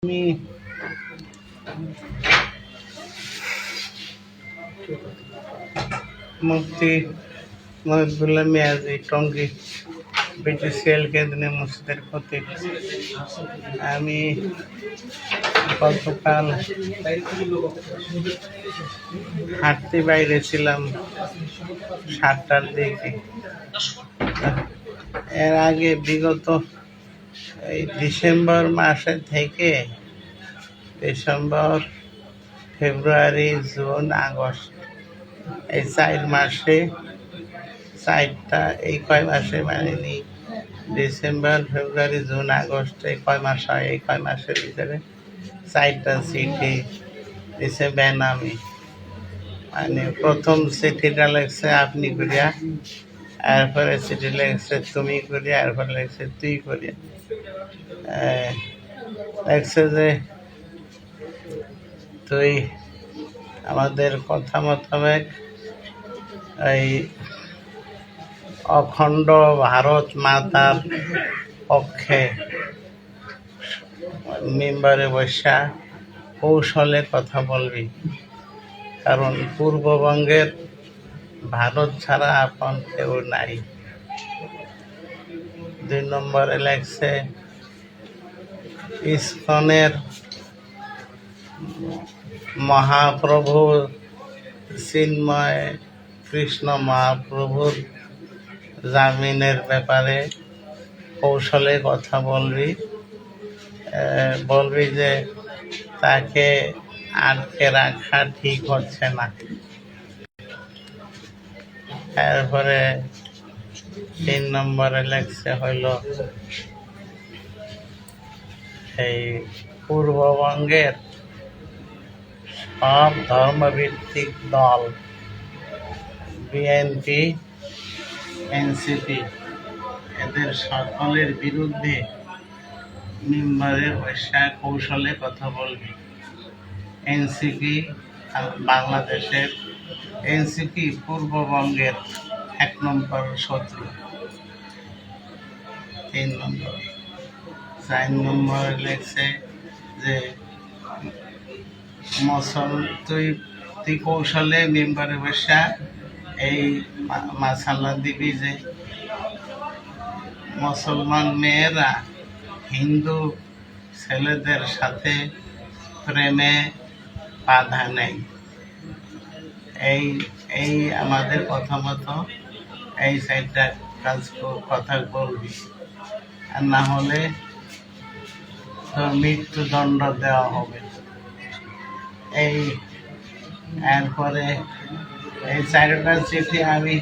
আমি মুফতি মহিবুল্লাহ মিয়াজি টঙ্গী বিটিসিএল কেন্দ্রীয় মসজিদের খতিব। আমি গতকাল হাঁটতে বাইরে ছিলাম 7টার দিকে। এর আগে বিগত এই ডিসেম্বর মাসে থেকে ডিসেম্বর, ফেব্রুয়ারি, জুন, আগস্ট এই 4 মাসে এই কয় মাসে মানেনি ডিসেম্বর, ফেব্রুয়ারি, জুন, আগস্ট এই কয় মাস হয়, এই কয় মাসের ভিতরে 4টা চিঠি দিছে বেনামি। মানে প্রথম চিঠিটা লেগছে আপনি করিয়া, এরপরে চিঠি লেগছে তুমি করিয়া, এরপরে লেগছে তুই করিয়া। লেগছে যে তুই আমাদের কথা মোতাবেক এই অখণ্ড ভারত মাতার পক্ষে মেম্বারে বসা কৌশলে কথা বলবি, কারণ পূর্ববঙ্গের ভারত ছাড়া আপন কেউ নাই। 2 নম্বরে লেগছে ইসকনের মহাপ্রভু চিন্ময় কৃষ্ণ মহাপ্রভুর জামিনের ব্যাপারে কৌশলে কথা বলবি যে তাকে আটকে রাখা ঠিক হচ্ছে না। এরপরে 3 নম্বরে লেগছে হইল এই পূর্ববঙ্গের সব ধর্মভিত্তিক দল বিএনপি, এনসিপি এদের সকলের বিরুদ্ধে মেম্বারে বসা কৌশলে কথা বলবি। এনসিপি বাংলাদেশের এনসিপি পূর্ববঙ্গের 1 নম্বর শত্রু। 3 নম্বর। 4 নম্বরে লেগছে যে তুই কৌশলে মেম্বারে বসা এই মাসাল্লা দিবি যে মুসলমান মেয়েরা হিন্দু ছেলেদের সাথে প্রেমে বাধা নেই। এই আমাদের কথা মতো এই 4টা কথা বলবি, আর না হলে তোর মৃত্যুদণ্ড দেওয়া হবে। এরপরে এই 4টা চিঠি আমি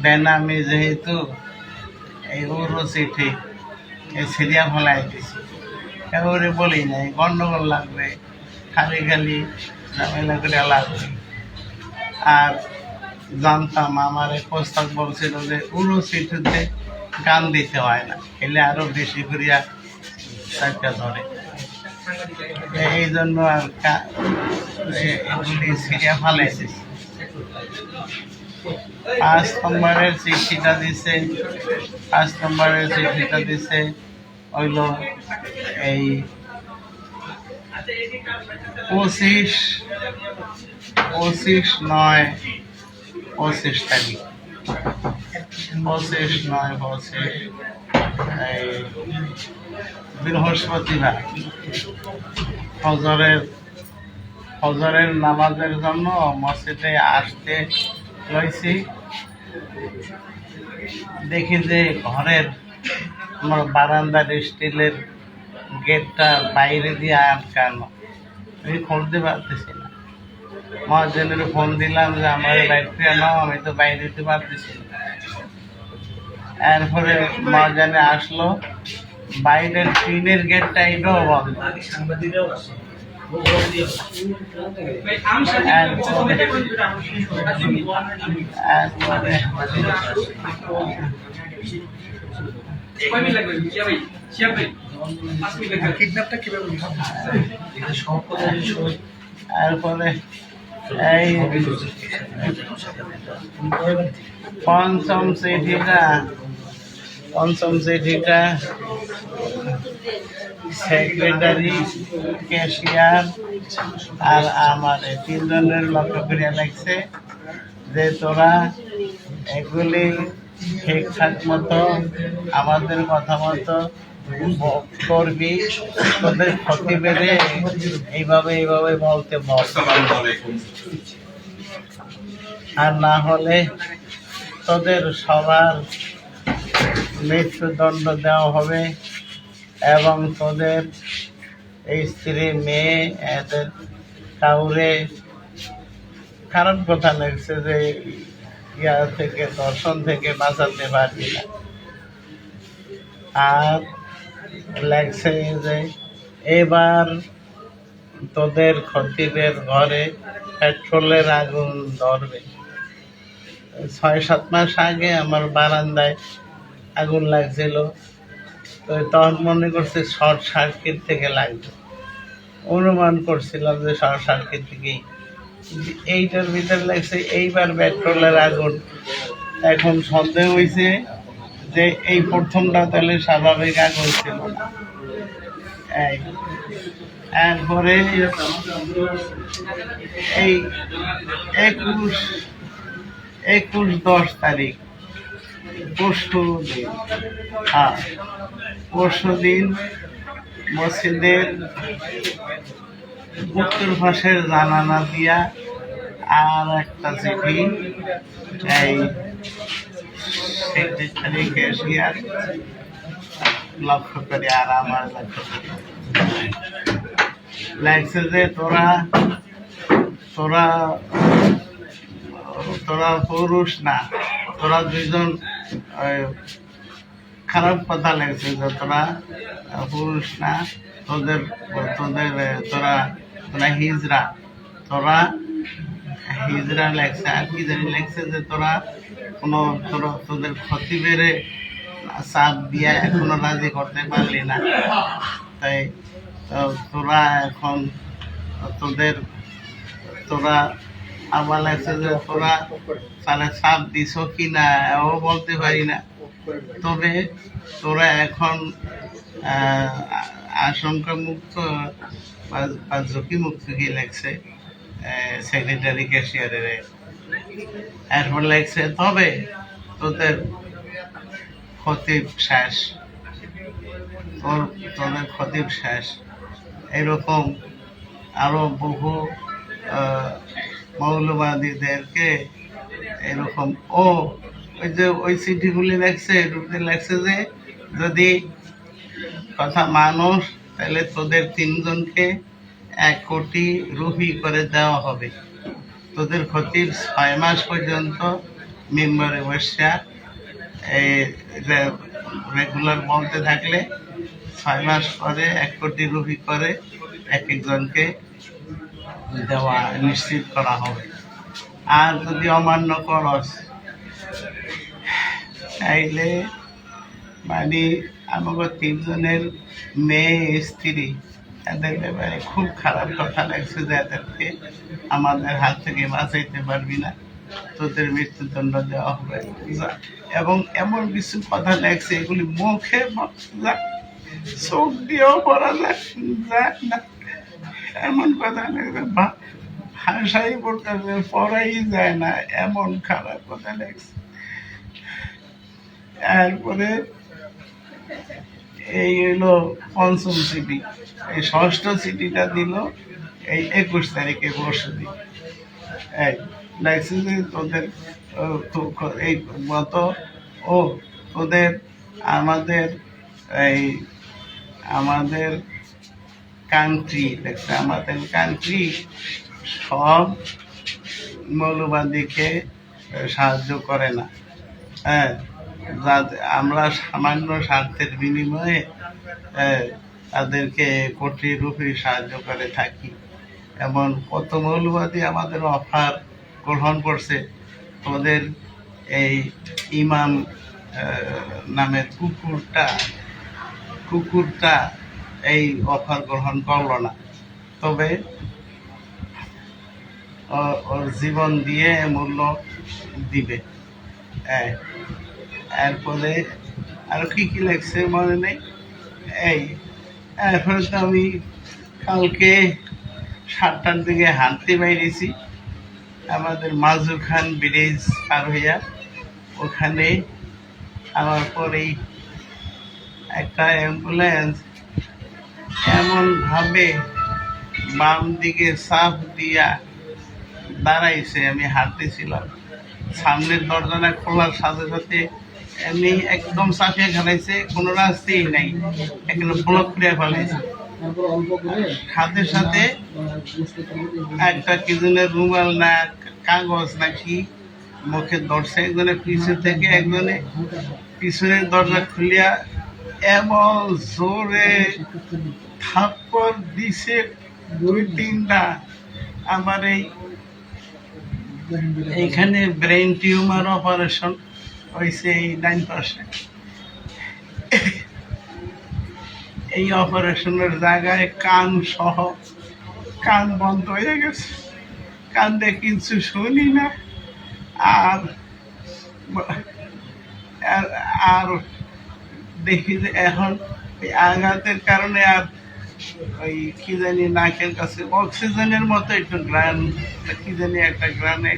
বেনামি, যেহেতু এই উড়ো চিঠি এই সিরিয়া ফেলাই দিছি, এবারে বলি নাই গন্ডগোল লাগবে, খালি ঝামেলা করে লাগবে। আর জানতাম আমার এই প্রস্তাব বলছিল যে উড়ো চিঠিতে গান দিতে হয় না, এলে আরো বেশি করিয়া 4টা ধরে। এই জন্য আর এগুলি সিরিয়া ফালাই দিছে। 5 নম্বরের চিঠিটা দিছে হইল এই 25/9/25 তারিখ, 25/9/25 এই বৃহস্পতিবার ফজরের নামাজের জন্য মসজিদে আসতে রয়েছি। দেখি যে ঘরের আমার বারান্দার স্টিলের গেটটা বাইরে দিয়ে আটকানো, আমি খুলতে পারতেছি না। মহাজনের ফোন দিলাম যে আমার বাইরে নাও, আমি তো বাইরে দিতে পারতেছি না। এরপরে মহাজনে আসলো, বাইরের টিনের গেটটা এটাও বন্ধ। এরপরে এই পঞ্চম চিঠিটা সেক্রেটারি, ক্যাশিয়ার আর আমার এই তিনজনের লক্ষ্য করিয়া লাগছে যে তোরা এগুলি ঠিকঠাক মতো আমাদের কথা মতো করবি, তোদের ক্ষতি বেড়ে এইভাবে বলতে বল, আর না হলে তোদের সবার মৃত্যুদণ্ড দেওয়া হবে এবং তোদের স্ত্রী, মেয়ে, এদের কাউরে খারাপ কথা লাগছে যে ইয়া থেকে, দর্শন থেকে বাঁচাতে পারবি না। আর লাগছে যে এবার তোদের খতিবের ঘরে পেট্রোলের আগুন ধরবে। 6-7 মাস আগে আমার বারান্দায় আগুন লাগছিল, তো তখন মনে করছে শর্ট সার্কিট থেকে লাগবে, অনুমান করছিলাম যে শর্ট সার্কিট থেকেই। এইটার ভিতরে লাগছে এইবার পেট্রোলের আগুন। এখন সন্দেহ হয়েছে যে এই প্রথমটা তাহলে স্বাভাবিক আগুন ছিল না। এরপরে এই 21-10 তারিখ পরশু দিন মসজিদের উত্তর পাশের জানালা দিয়া আর একটা চিঠি এই সেক্রেটারি, ক্যাশিয়ার লক্ষ্য করে আর আমার লক্ষ্য করে লাগছে যে তোরা তোরা তোরা পুরুষ না, তোরা দুইজন খারাপ কথা লাগছে যে তোরা পুরুষ না, তোদের তোদের তোরা তোরা হিজড়া লাগছে। আর কি জানি লাগছে যে তোরা তোদের ক্ষতি বেড়ে চাপ দিয়া এখনো রাজি করতে পারলি না, তাই তোরা এখন তোরা আমার লাগছে যে তোরা তাহলে চাপ দিছ কি না ও বলতে পারি না, তবে তোরা এখন আশঙ্কা মুক্ত বা ঝুঁকি মুক্ত কি লাগছে সেক্রেটারি, ক্যাশিয়ারের। এরপর লাগছে তবে তোদের খতিব শেষ, তোদের খতিব শেষ। এরকম আরো বহু মৌলবাদীদেরকে এরকম ওই চিঠিগুলি লাগছে যে যদি কথা মানুষ তাহলে তোদের 3 জনকে 1 কোটি রুপি করে দেওয়া হবে। তোদের খতিব 6 মাস পর্যন্ত মেম্বারে বসা রেগুলার বলতে থাকলে 6 মাস পরে 1 কোটি রুপি করে এক একজনকে দেওয়া নিশ্চিত করা হবে। আর যদি অমান্য করস তাইলে মানে আমাকে 3 জনের মেয়ে, স্ত্রী, এদের ব্যাপারে খুব খারাপ কথা লাগছে যে এদেরকে আমাদের হাত থেকে বাঁচাইতে পারবি না, তোদের মৃত্যুদণ্ড দেওয়া হবে। এবং এমন কিছু কথা লাগছে এগুলি মুখে চোখ দিয়েও পড়া যায় না, এমন কথা লাগছে ভাষাই পড়াই যায় না, এমন খারাপ কথা লাগছে। এরপরে এই হলো 5ম চিঠি। এই 6ষ্ঠ চিঠিটা দিল এই 21 তারিখে পরশুদিন। লাগছে যে তোদের এই মত তোদের আমাদের কান্ট্রি দেখছে, আমাদের কান্ট্রি সব মৌলবাদীকে সাহায্য করে না। আমরা সামান্য স্বার্থের বিনিময়ে তাদেরকে কোটি রুপি সাহায্য করে থাকি। এমন কত মৌলবাদী আমাদের অফার গ্রহণ করছে, তোদের এই ইমাম নামের কুকুরটা এই অফার গ্রহণ করলো না, তবে ওর জীবন দিয়ে মূল্য দিবে। এরপরে আরো কি লাগছে মনে নেই। এখন তো আমি কালকে 7টার দিকে হাঁটতে বেরিয়েছি আমাদের মাজু খান ব্রিজ পার হইয়া, ওখানে আমার পরেই একটা অ্যাম্বুলেন্স এমনভাবে বাম দিকে চাপ দিয়া দাঁড়াইছে। আমি হাঁটতেছিলাম, সামনের দরজাটা খোলার সাথে সাথে এমনি একদম চাপিয়ে ফেলাইছে, কোনো রাস্তাই নাই, একদম ব্লক করে ফেলাইছে। সাথে সাথে একটা কি জনের রুমাল না কাগজ নাকি মুখে ধরছে, একজনের পিছন থেকে একজনে পিছনের দরজা খুলিয়া এমন জোরে থাপ্পড় দিছে 2-3টা। আমার এইখানে ব্রেন টিউমার অপারেশন হয়েছে এই 9%। এই অপারেশনের জায়গায় কান সহ কান বন্ধ হয়ে গেছে, কান্দে কিছু শুনি না। আর আর দেখি যে এখন এই আঘাতের কারণে আর ওই কি জানি নাকের কাছে অক্সিজেনের মতো একটু গ্রান, কি জানি একটা গ্রানে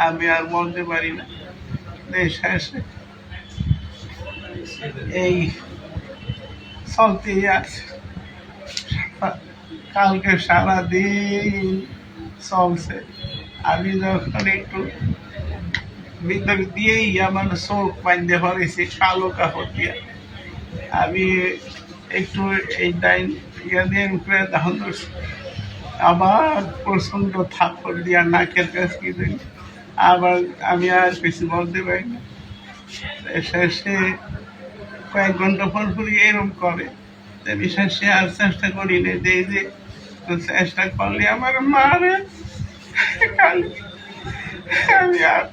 আমি আর বলতে পারি না। শেষে এই চলতেই আছে, কালকে সারাদিন চলছে। আমি যখন একটু ভিতর দিয়েই আমার চোখ বাঁধতে পারেছি কালো কাপড় দিয়ে, আমি একটু এই ডাইন ইয়ে দিয়ে উপরে তখন আবার প্রচণ্ড থাপ্পড় দিয়া নাকের কাছে কি দিই, আবার আমি আর কিছু বলতে পারি না। শেষে কয়েক ঘন্টা পর পরই এরকম করে, আমি শেষে আর চেষ্টা করি না যে চেষ্টা করলে আমার মারে, আমি আর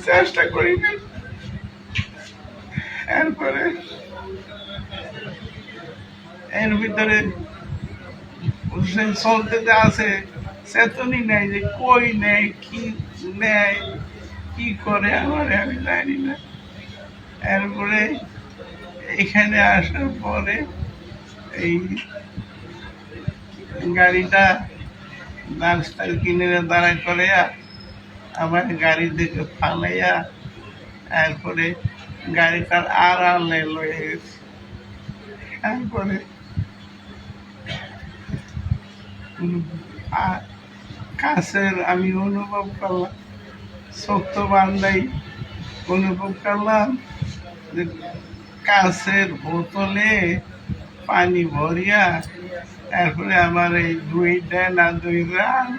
চেষ্টা করি না। এরপরে এর ভিতরে চলতে যে আছে চেতনই নেই যে কই নেয় কি নেয় কি করে আমার আমি জানি না। এরপরে এখানে আসার পরে এই গাড়িটা রাস্তার কিনারে দাঁড়া করে আমার গাড়ি থেকে ফালাইয়া এরপরে গাড়িটার আড়ালে লয়ে গেছে। তারপরে কাছের আমি অনুভব করলাম, শক্ত বান্ধাই অনুভব করলাম যে কাছের বোতলে পানি ভরিয়া তারপরে আমার এই 2টা না 2 রান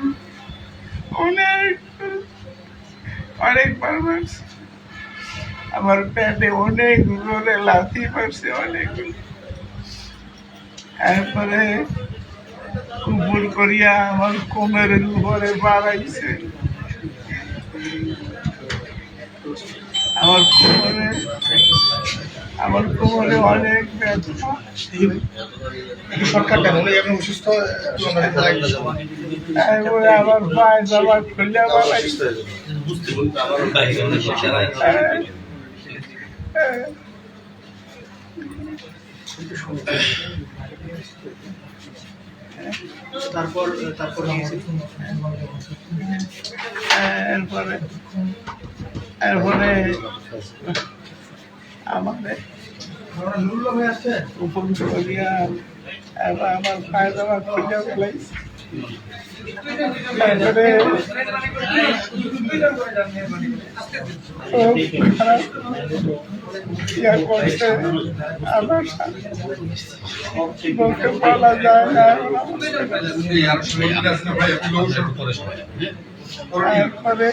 অনেকবার মারছে, আমার পেটে অনেক জোরে লাথি মারছে অনেকগুলো। তারপরে উপর করিয়া আমার কোমরের উপরে বাড়াইছে, আমার কোমরে অনেক ব্যথা। সরকার কেন অসুস্থ আমার পায়ে জামা খুলে বাড়াইছে। এরপরে আমাদের উপর করিয়া আমার পায়ে জামা খুলে ফেলাইছে। তারপরে খারাপ ইয়া করছে, আমার বলতে বলা যায় না। তারপরে